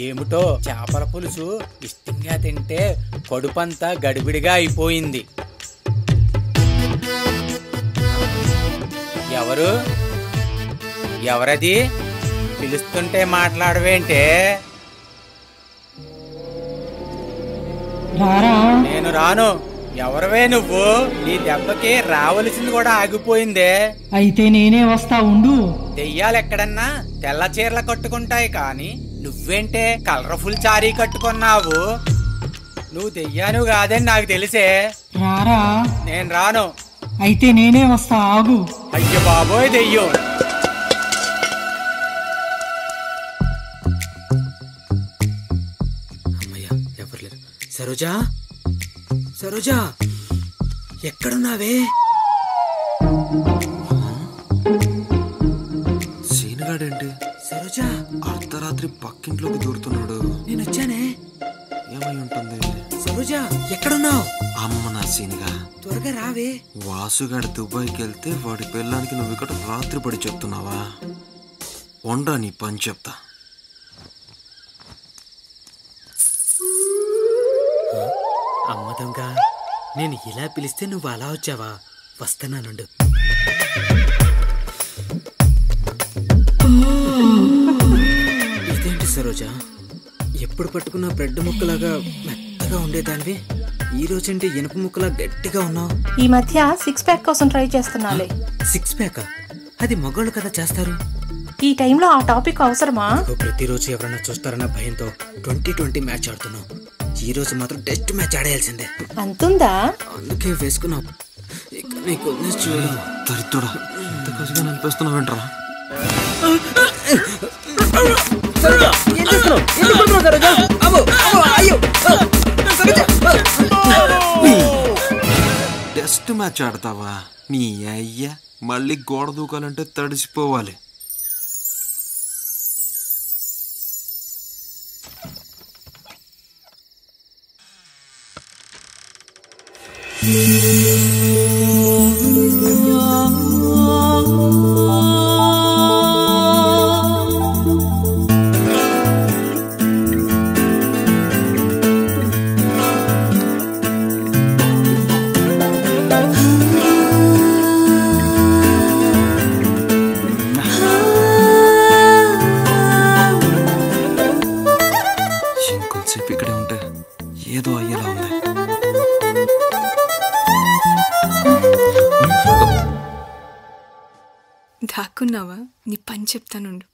ఏమిటో చేపల పులుసు ఇష్టంగా తింటే కడుపంతా గడిబిడిగా అయిపోయింది. ఎవరది? పిలుస్తుంటే మాట్లాడవేంటే? నేను రాను. ఎవరవే నువ్వు? నీ దెబ్బకి రావలసింది కూడా ఆగిపోయిందే. అయితే నేనే వస్తా ఉండు. దెయ్యాలు ఎక్కడన్నా తెల్ల చీరలు కట్టుకుంటాయి కానీ నువ్వేంటే కలర్ఫుల్ చారీ కట్టుకున్నావు? నువ్వు దెయ్యాను కాదని నాకు తెలిసే. రారా. నేను రాను. అయితే నేనే వస్తా, ఆగు. అయ్యో బాబోయ్ దెయ్యం. అమ్మయ్యా, ఎవరు లేరు. సరోజా, సరోజా ఎక్కడున్నావే? సీనుగాడేంటి సరోజా అర్ధరాత్రి పక్కింట్లోకి దూరుతున్నాడు? నేను వచ్చానే. ఏమై ఉంటుంది? సరోజా ఎక్కడున్నావు? అమ్మ నా సీనుగా, త్వరగా రావే. వాసుగాడు దుబాయ్కి వెళ్తే వాడి పెళ్ళానికి నువ్వు ఇక్కడ రాత్రి పడి చెప్తున్నావా? వండ్రా నీ పని చెప్తా. అమ్మ దొంగ, నేను ఇలా పిలిస్తే నువ్వు అలా వచ్చావా? వస్తున్నానుండు. ఇదేంటి సరోజా, ఎప్పుడు పట్టుకున్న బ్రెడ్ ముక్కలాగా మెత్తగా ఉండేదానివి, ఈ రోజంటే ఇనుప ముక్కలా గట్టిగా ఉన్నావు. ఈ మధ్య 6 ప్యాక్ కోసం ట్రై చేస్తున్నాలే. 6 ప్యాకా? అది మగోళ్ళు కదా చేస్తారు. ఈ టైంలో ఆ టాపిక్ అవసరమా? ప్రతిరోజు ఎవరన్నా చూస్తారన్న భయంతో 2020 మ్యాచ్ ఆడుతున్నావు. ఈ రోజు మాత్రం టెస్ట్ మ్యాచ్ ఆడేయాల్సిందే. అంతుందా? అందుకే వేసుకున్నావు. ఇక నీకు చూడు. దరిద్రుడా, ఇంత కసిగా నిలిపేస్తున్నావేంట్రా? Test match ఆడతావా? నీ అయ్యా మళ్ళీ గోడ దూకాలంటే తడిసిపోవాలి. ఇంకొంతసేపు ఇక్కడే ఉంటే ఏదో అయ్యేలా ఉంది. దాక్కున్నావా? నీ పని చెప్తానుండు.